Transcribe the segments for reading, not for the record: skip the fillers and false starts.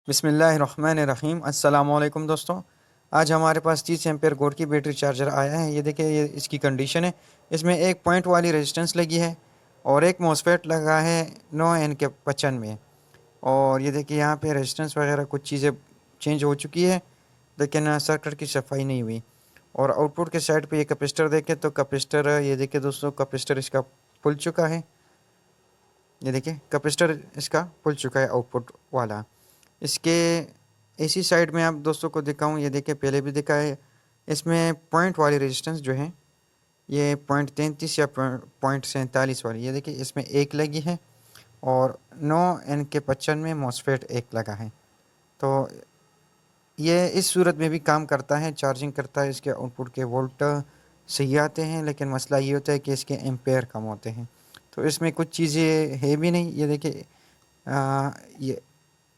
बिस्मिल्लाहिर्रहमानिर्रहीम। अस्सलाम वालेकुम दोस्तों। आज हमारे पास 30 एम्पेयर गोर की बैटरी चार्जर आया है। ये देखिए, ये इसकी कंडीशन है। इसमें एक पॉइंट वाली रेजिस्टेंस लगी है और एक मॉसफेट लगा है 9 एन के 55 में। और ये देखिए, यहाँ पे रेजिस्टेंस वगैरह कुछ चीज़ें चेंज हो चुकी है, लेकिन सर्किट की सफाई नहीं हुई। और आउटपुट के साइड पे ये कैपेसिटर देखें तो कैपेसिटर, ये देखिए दोस्तों, कैपेसिटर इसका फुल चुका है। ये देखिए, कैपेसिटर इसका फुल चुका है आउटपुट वाला। इसके एसी साइड में आप दोस्तों को दिखाऊं, ये देखिए पहले भी दिखा है। इसमें पॉइंट वाली रेजिस्टेंस जो है, ये 0.33 या 0.47 वाली, ये देखिए इसमें एक लगी है। और 9 एन के 55 में मॉसफेट एक लगा है। तो ये इस सूरत में भी काम करता है, चार्जिंग करता है। इसके आउटपुट के वोल्ट सही आते हैं, लेकिन मसला ये होता है कि इसके एम्पेयर कम होते हैं। तो इसमें कुछ चीज़ें है भी नहीं। ये देखिए, ये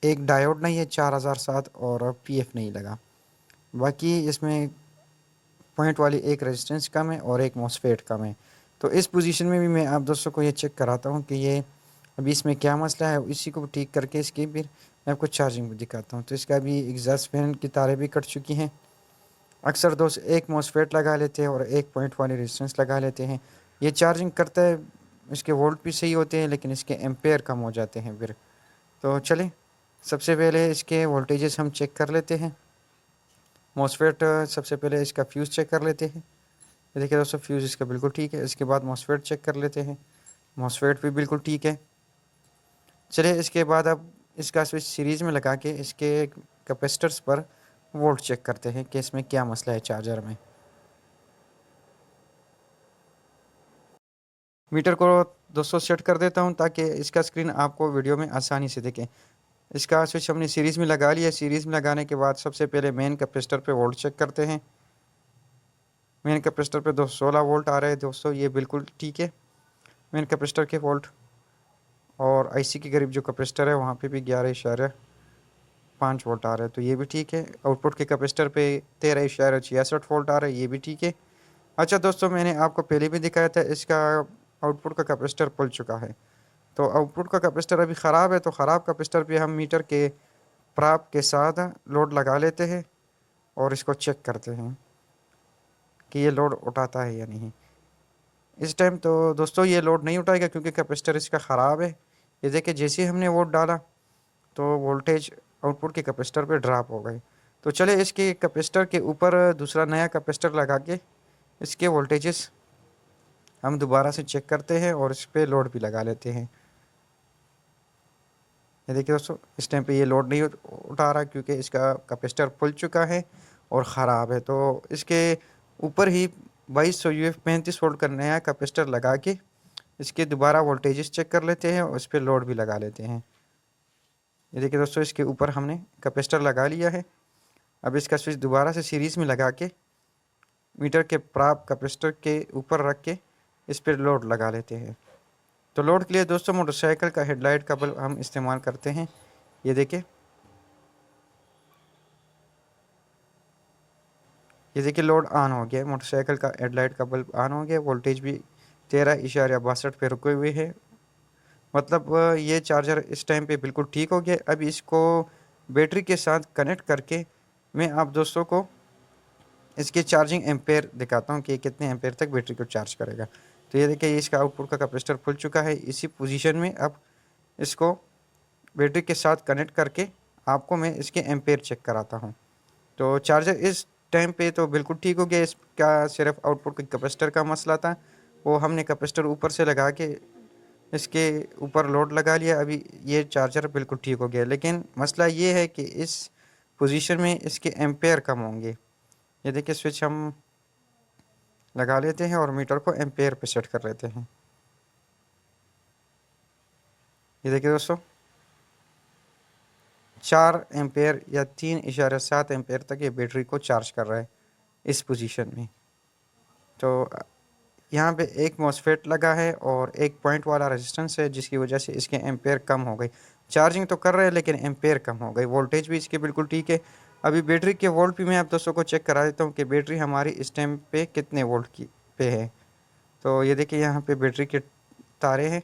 एक डायोड नहीं है 4007, और पीएफ नहीं लगा। बाकी इसमें पॉइंट वाली एक रेजिस्टेंस कम है और एक मॉसफेट कम है। तो इस पोजीशन में भी मैं आप दोस्तों को ये चेक कराता हूँ कि ये अभी इसमें क्या मसला है। इसी को ठीक करके इसकी फिर मैं आपको चार्जिंग भी दिखाता हूँ। तो इसका भी एग्जॉस्ट फैन की तारें भी कट चुकी हैं। अक्सर दोस्त एक मॉसफेट लगा लेते हैं और एक पॉइंट वाली रेजिस्टेंस लगा लेते हैं। ये चार्जिंग करता है, इसके वोल्ट भी सही होते हैं, लेकिन इसके एम्पेयर कम हो जाते हैं फिर। तो चलें, सबसे पहले इसके वोल्टेजेस हम चेक कर लेते हैं। मॉसफेट, सबसे पहले इसका फ्यूज़ चेक कर लेते हैं। ये देखिए दोस्तों, फ्यूज़ इसका बिल्कुल ठीक है। इसके बाद मॉसफेट चेक कर लेते हैं। मॉसफेट भी बिल्कुल ठीक है। चलिए, इसके बाद अब इसका स्विच सीरीज़ में लगा के इसके कैपेसिटर्स पर वोल्ट चेक करते हैं कि इसमें क्या मसला है चार्जर में। मीटर को दोस्तों सेट कर देता हूँ ताकि इसका स्क्रीन आपको वीडियो में आसानी से दिखे। इसका स्विच हमने सीरीज़ में लगा लिया। सीरीज़ में लगाने के बाद सबसे पहले मेन कैपेसिटर पे वोल्ट चेक करते हैं। मेन कैपेसिटर पे 216 वोल्ट आ रहे हैं दोस्तों, ये बिल्कुल ठीक है मेन कैपेसिटर के वोल्ट। और आईसी के करीब जो कैपेसिटर है वहाँ पे भी 11.5 वोल्ट आ रहा है, तो ये भी ठीक है। आउटपुट के कैपेसिटर पे 13.66 वोल्ट आ रहा है, ये भी ठीक है। अच्छा दोस्तों, मैंने आपको पहले भी दिखाया था, इसका आउटपुट का कैपेसिटर खुल चुका है। तो आउटपुट का कैपेसिटर अभी ख़राब है, तो ख़राब कैपेसिटर पे हम मीटर के प्राप के साथ लोड लगा लेते हैं और इसको चेक करते हैं कि ये लोड उठाता है या नहीं। इस टाइम तो दोस्तों ये लोड नहीं उठाएगा क्योंकि कैपेसिटर इसका ख़राब है। ये देखिए, जैसे ही हमने वोल्ट डाला तो वोल्टेज आउटपुट के कैपेसिटर पे ड्रॉप हो गए। तो चले इसके कैपेसिटर के ऊपर दूसरा नया कैपेसिटर लगा के इसके वोल्टेजेस हम दोबारा से चेक करते हैं और इस पर लोड भी लगा लेते हैं। ये देखिए दोस्तों, इस टाइम पे ये लोड नहीं उठा रहा क्योंकि इसका कैपेसिटर फुल चुका है और ख़राब है। तो इसके ऊपर ही 2200 यूएफ 35 वोल्ट का नया कैपेसिटर लगा के इसके दोबारा वोल्टेजेस चेक कर लेते हैं और इस पर लोड भी लगा लेते हैं। ये देखिए दोस्तों, इसके ऊपर हमने कैपेसिटर लगा लिया है। अब इसका स्विच दोबारा से सीरीज़ में लगा के मीटर के प्राप कैपेसिटर के ऊपर रख के इस पर लोड लगा लेते हैं। तो लोड के लिए दोस्तों मोटरसाइकिल का हेडलाइट का बल्ब हम इस्तेमाल करते हैं। ये देखिए लोड ऑन हो गया, मोटरसाइकिल का हेडलाइट का बल्ब ऑन हो गया। वोल्टेज भी 13.62 पे रुके हुए है। मतलब ये चार्जर इस टाइम पे बिल्कुल ठीक हो गया। अब इसको बैटरी के साथ कनेक्ट करके मैं आप दोस्तों को इसके चार्जिंग एम्पेयर दिखाता हूँ कि कितने एम्पेयर तक बैटरी को चार्ज करेगा। तो ये देखिए, इसका आउटपुट का कैपेसिटर खुल चुका है। इसी पोजीशन में अब इसको बैटरी के साथ कनेक्ट करके आपको मैं इसके एम्पेयर चेक कराता हूँ। तो चार्जर इस टाइम पे तो बिल्कुल ठीक हो गया। इसका सिर्फ आउटपुट के कैपेसिटर का मसला था, वो हमने कैपेसिटर ऊपर से लगा के इसके ऊपर लोड लगा लिया। अभी ये चार्जर बिल्कुल ठीक हो गया, लेकिन मसला ये है कि इस पोजीशन में इसके एम्पेयर कम होंगे। ये देखिए, स्विच हम लगा लेते हैं और मीटर को एम्पेयर पे सेट कर लेते हैं। ये देखिए दोस्तों, 4 एम्पेयर या 3.7 एम्पेयर तक ये बैटरी को चार्ज कर रहा है इस पोजीशन में। तो यहाँ पे एक मॉसफेट लगा है और एक पॉइंट वाला रेजिस्टेंस है, जिसकी वजह से इसके एम्पेयर कम हो गई। चार्जिंग तो कर रहे हैं लेकिन एम्पेयर कम हो गई। वोल्टेज भी इसके बिल्कुल ठीक है। अभी बैटरी के वोल्ट भी मैं आप दोस्तों को चेक करा देता हूँ कि बैटरी हमारी इस टाइम पे कितने वोल्ट की पे है। तो ये देखिए, यहाँ पे बैटरी के तारे हैं,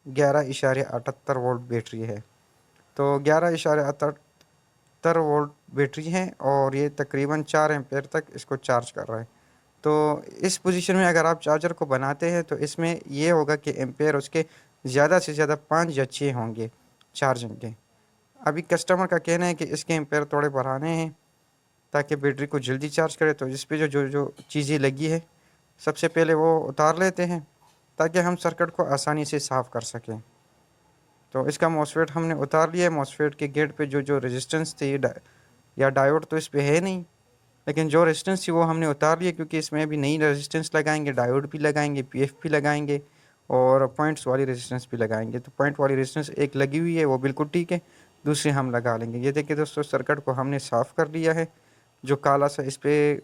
11.78 वोल्ट बैटरी है। तो 11.78 वोल्ट बैटरी है और ये तकरीबन 4 एम्पेयर तक इसको चार्ज कर रहा है। तो इस पोजीशन में अगर आप चार्जर को बनाते हैं तो इसमें ये होगा कि एम्पेयर उसके ज़्यादा से ज़्यादा 5 या 6 होंगे चार्जिंग के। अभी कस्टमर का कहना है कि इसके एम्पेयर थोड़े बढ़ाने हैं ताकि बैटरी को जल्दी चार्ज करे। तो इस पे जो जो जो चीज़ें लगी है सबसे पहले वो उतार लेते हैं ताकि हम सर्किट को आसानी से साफ़ कर सकें। तो इसका मॉसफेट हमने उतार लिया है। मॉसफेट के गेट पे जो जो रेजिस्टेंस थी या डायोड तो इस पे है नहीं, लेकिन जो रेजिस्टेंस थी वो हमने उतार लिया क्योंकि इसमें अभी नई रेजिस्टेंस लगाएंगे, डायोड भी लगाएंगे, पीएफ भी लगाएंगे और पॉइंट्स वाली रेजिस्टेंस भी लगाएंगे। तो पॉइंट वाली रेजिस्टेंस एक लगी हुई है, वो बिल्कुल ठीक है, दूसरी हम लगा लेंगे। ये देखिए दोस्तों, सर्किट को हमने साफ़ कर लिया है। जो काला सा इस पर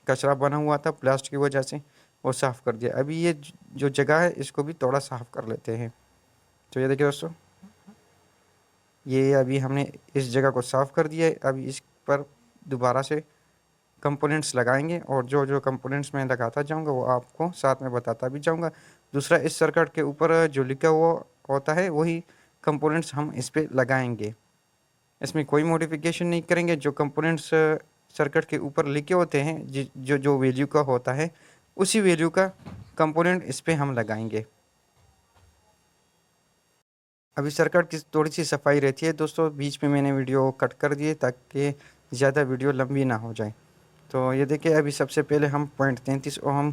कचरा बना हुआ था प्लास्टिक की वजह से, वो साफ़ कर दिया। अभी ये जो जगह है इसको भी थोड़ा साफ़ कर लेते हैं। तो ये देखिए दोस्तों, ये अभी हमने इस जगह को साफ़ कर दिया है। अभी इस पर दोबारा से कंपोनेंट्स लगाएंगे और जो जो कंपोनेंट्स मैं लगाता जाऊंगा वो आपको साथ में बताता भी जाऊंगा। दूसरा, इस सर्किट के ऊपर जो लिखा हुआ होता है वही कंपोनेंट्स हम इस पे लगाएंगे। इसमें कोई मॉडिफिकेशन नहीं करेंगे। जो कंपोनेंट्स सर्किट के ऊपर लिखे होते हैं जो जो वैल्यू का होता है उसी वैल्यू का कंपोनेंट इस पे हम लगाएंगे। अभी सर्किट की थोड़ी सी सफाई रहती है दोस्तों, बीच में मैंने वीडियो कट कर दिए ताकि ज़्यादा वीडियो लंबी ना हो जाए। तो ये देखिए, अभी सबसे पहले हम 0.33 ओम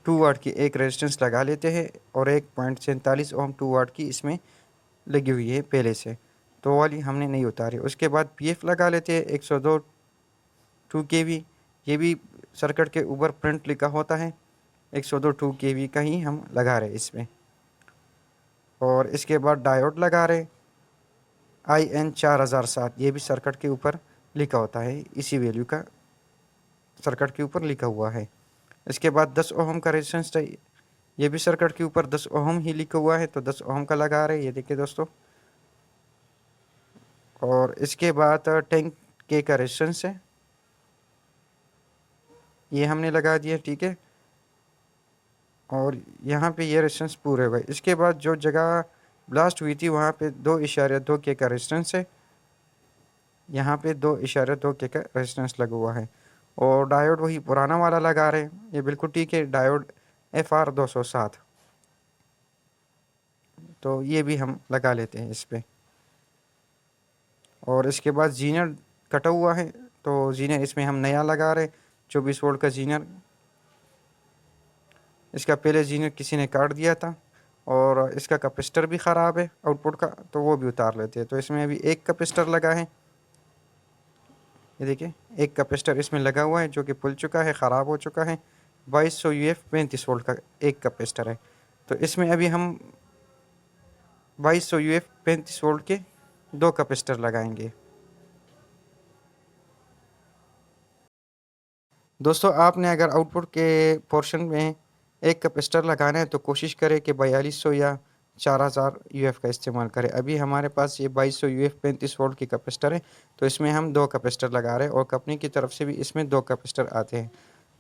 2 वाट की एक रेजिस्टेंस लगा लेते हैं और एक 0.47 ओम 2 वाट की इसमें लगी हुई है पहले से, तो वाली हमने नहीं उतारी। उसके बाद पीएफ लगा लेते हैं 102 2 kV। ये भी सर्किट के ऊपर प्रिंट लिखा होता है, 102 2 kV का ही हम लगा रहे इसमें। और इसके बाद डायोड लगा रहे IN4007, ये भी सर्किट के ऊपर लिखा होता है, इसी वैल्यू का सर्किट के ऊपर लिखा हुआ है। इसके बाद 10 ओम का रेजिस्टेंस चाहिए, ये भी सर्किट के ऊपर 10 ओम ही लिखा हुआ है, तो 10 ओम का लगा रहे हैं, ये देखिए दोस्तों। और इसके बाद 10 K का रेजिस्टेंस है, ये हमने लगा दिया, ठीक है। और यहाँ पे ये रेजिस्टेंस पूरे हुए। इसके बाद जो जगह ब्लास्ट हुई थी वहाँ पे 2.2 K का रेजिस्टेंस है, यहाँ पे 2.2 K का रेजिस्टेंस लगा हुआ है। और डायोड वही पुराना वाला लगा रहे हैं, ये बिल्कुल ठीक है, डायोड FR207। तो ये भी हम लगा लेते हैं इस पे। और इसके बाद जीनर कटा हुआ है, तो जीनर इसमें हम नया लगा रहे, 24 वोल्ट का जीनर। इसका पहले जीनर किसी ने काट दिया था और इसका कैपेसिटर भी ख़राब है आउटपुट का, तो वो भी उतार लेते हैं। तो इसमें अभी एक कैपेसिटर लगा है, ये देखिए, एक कैपेसिटर इसमें लगा हुआ है जो कि फुल चुका है, ख़राब हो चुका है। 2200 UF 35 वोल्ट का एक कैपेसिटर है। तो इसमें अभी हम 2200 UF 35 वोल्ट के 2 कैपेसिटर लगाएंगे। दोस्तों, आपने अगर आउटपुट के पोर्शन में एक कैपेसिटर लगाना है तो कोशिश करें कि 4200 या 4000 UF का इस्तेमाल करें। अभी हमारे पास ये 2200 UF 35 वोल्ट की कैपेसिटर है, तो इसमें हम 2 कैपेसिटर लगा रहे हैं और कंपनी की तरफ से भी इसमें 2 कैपेसिटर आते हैं।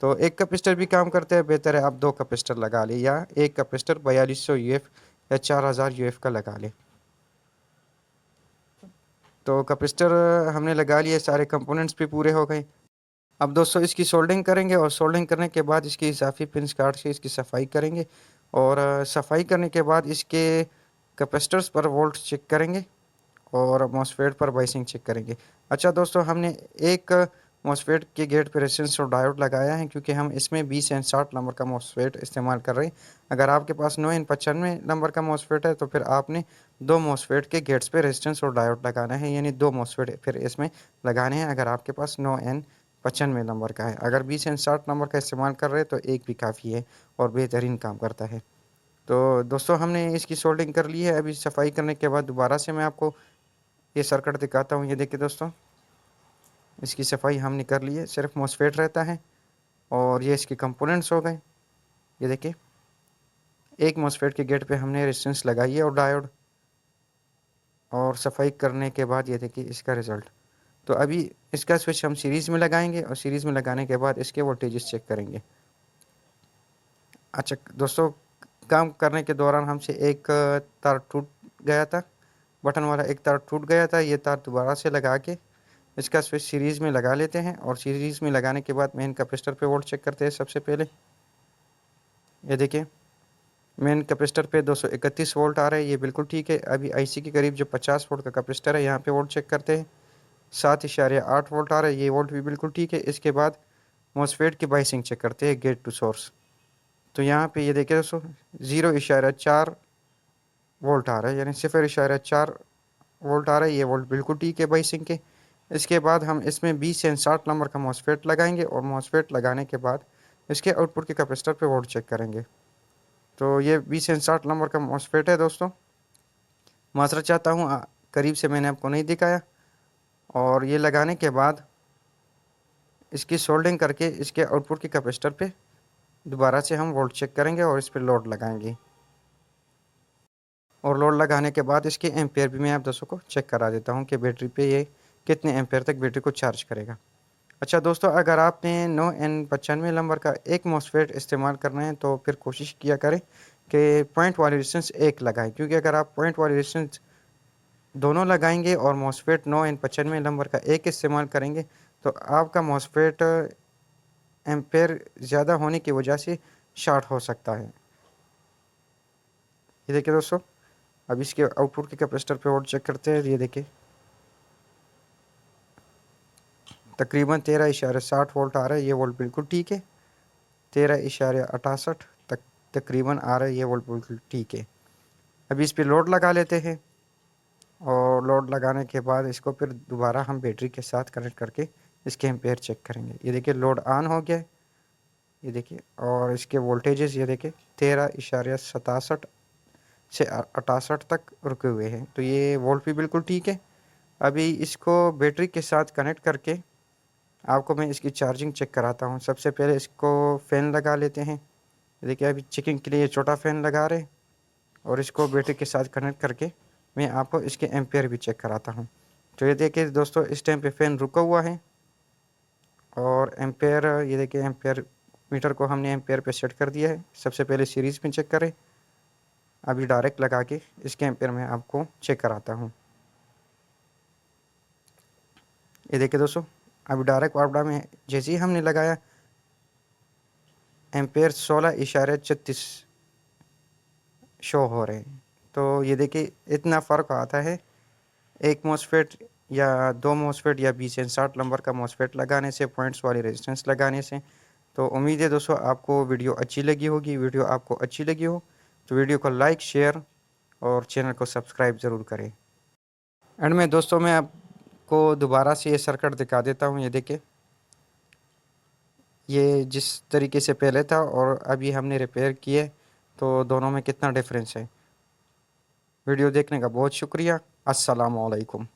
तो एक कैपेसिटर भी काम करते हैं, बेहतर है आप 2 कैपेसिटर लगा लें या एक कैपेसिटर 4200 UF या 4000 UF का लगा लें। तो कैपेसिटर हमने लगा लिए, सारे कंपोनेंट्स भी पूरे हो गए। अब दोस्तों इसकी सोल्डिंग करेंगे और सोल्डिंग करने के बाद इसकी इजाफी पिंस काट के इसकी सफाई करेंगे। और सफाई करने के बाद इसके कैपेसिटर्स पर वोल्ट चेक करेंगे और मॉसफेट पर बाइसिंग चेक करेंगे। अच्छा दोस्तों, हमने एक मॉसफेट के गेट पे रेजिस्टेंस और डायोड लगाया है क्योंकि हम इसमें 20N60 नंबर का मॉसफेट इस्तेमाल कर रहे हैं। अगर आपके पास 9N95 नंबर का मॉसफेट है तो फिर आपने 2 मॉसफेट के गेट्स पे रेजिस्टेंस और डायोड लगाना है, यानी 2 मॉसफेट फिर इसमें लगाने हैं अगर आपके पास 9N95 नंबर का है। अगर 20N60 नंबर का इस्तेमाल कर रहे हैं तो एक भी काफ़ी है और बेहतरीन काम करता है। तो दोस्तों, हमने इसकी सोल्डिंग कर ली है। अभी सफाई करने के बाद दोबारा से मैं आपको ये सर्किट दिखाता हूँ। ये देखिए दोस्तों, इसकी सफाई हमने कर ली है, सिर्फ मॉसफेट रहता है और ये इसके कंपोनेंट्स हो गए। ये देखिए, एक मॉसफेट के गेट पे हमने रेजिस्टेंस लगाई है और डायोड, और सफाई करने के बाद ये देखिए इसका रिज़ल्ट। तो अभी इसका स्विच हम सीरीज़ में लगाएंगे और सीरीज़ में लगाने के बाद इसके वोल्टेजेस चेक करेंगे। अच्छा दोस्तों, काम करने के दौरान हमसे एक तार टूट गया था, बटन वाला एक तार टूट गया था, ये तार दोबारा से लगा के इसका स्विच सीरीज़ में लगा लेते हैं। और सीरीज़ में लगाने के बाद मेन कैपेसिटर पे वोल्ट चेक करते हैं सबसे पहले। ये देखिए मेन कैपेसिटर पे 231 वोल्ट आ रहा है, ये बिल्कुल ठीक है। अभी आईसी के करीब जो 50 वोल्ट का कैपेसिटर है यहाँ पे वोल्ट चेक करते हैं, 7.8 वोल्ट आ रहा है, ये वोल्ट भी बिल्कुल ठीक है। इसके बाद मॉसफेट की बाइसिंग चेक करते हैं गेट टू सोर्स। तो यहाँ पे ये देखिए दोस्तों 0.4 वोल्ट आ रहा है, यानी 0.4 वोल्ट आ रहा है, ये वोल्ट बिल्कुल ठीक है बाइसिंग के। इसके बाद हम इसमें 20 से 60 नंबर का मॉसफेट लगाएंगे और मॉसफेट लगाने के बाद इसके आउटपुट के कैपेसिटर पे वोल्ट चेक करेंगे। तो ये 20 से 60 नंबर का मॉसफेट है दोस्तों। माजरत चाहता हूँ करीब से मैंने आपको नहीं दिखाया। और ये लगाने के बाद इसकी सोल्डिंग करके इसके आउटपुट के कैपेसिटर पे दोबारा से हम वोल्ट चेक करेंगे और इस पर लोड लगाएंगे। और लोड लगाने के बाद इसके एम्पेयर भी मैं आप दोस्तों को चेक करा देता हूँ कि बैटरी पे ये कितने एम्पेयर तक बैटरी को चार्ज करेगा। अच्छा दोस्तों, अगर आपने 9N95 नंबर का एक मॉसफेट इस्तेमाल करना है तो फिर कोशिश किया करें कि पॉइंट वाली रेजिस्टेंस एक लगाएं, क्योंकि अगर आप पॉइंट वाली रेजिस्टेंस दोनों लगाएंगे और मॉसफेट 9N95 नंबर का एक इस्तेमाल करेंगे तो आपका मॉसफेट एम्पेयर ज़्यादा होने की वजह से शॉर्ट हो सकता है। ये देखिए दोस्तों, अब इसके आउटपुट के कैपेसिटर पे वोल्ट चेक करते हैं। ये देखिए तकरीबन 13.60 वोल्ट आ रहा है, ये वोल्ट बिल्कुल ठीक है। 13.68 तक तकरीबन आ रहा है, ये वोल्ट बिल्कुल ठीक है। अभी इस पर लोड लगा लेते हैं और लोड लगाने के बाद इसको फिर दोबारा हम बैटरी के साथ कनेक्ट करके इसके एम्पेयर चेक करेंगे। ये देखिए लोड ऑन हो गया है, ये देखिए, और इसके वोल्टेजेस ये देखिए 13.67 से 68 तक रुके हुए हैं, तो ये वोल्ट भी बिल्कुल ठीक है। अभी इसको बैटरी के साथ कनेक्ट करके आपको मैं इसकी चार्जिंग चेक कराता हूँ। सबसे पहले इसको फ़ैन लगा लेते हैं। देखिए अभी चेकिंग के लिए छोटा फ़ैन लगा रहे और इसको बैटरी के साथ कनेक्ट करके मैं आपको इसके एम्पेयर भी चेक कराता हूँ। तो ये देखिए दोस्तों, इस टाइम पे फ़ैन रुका हुआ है और एम्पेयर, ये देखिए एम्पेयर मीटर को हमने एम्पेयर पे सेट कर दिया है। सबसे पहले सीरीज़ में चेक करें, अभी डायरेक्ट लगा के इसके एम्पेयर में आपको चेक कराता हूँ। ये देखिए दोस्तों, अभी डायरेक्ट वापडा में जैसे ही हमने लगाया एम्पेयर 16.36 शो हो रहे हैं। तो ये देखिए इतना फ़र्क आता है एक मॉसफेट या दो मॉसफेट या 20 से 60 नंबर का मॉसफेट लगाने से, पॉइंट्स वाली रेजिस्टेंस लगाने से। तो उम्मीद है दोस्तों आपको वीडियो अच्छी लगी होगी। वीडियो आपको अच्छी लगी हो तो वीडियो को लाइक, शेयर और चैनल को सब्सक्राइब ज़रूर करें। एंड में दोस्तों मैं आपको दोबारा से ये सर्किट दिखा देता हूँ। ये देखिए ये जिस तरीके से पहले था और अभी हमने रिपेयर किए तो दोनों में कितना डिफरेंस है। वीडियो देखने का बहुत शुक्रिया। अस्सलाम वालेकुम।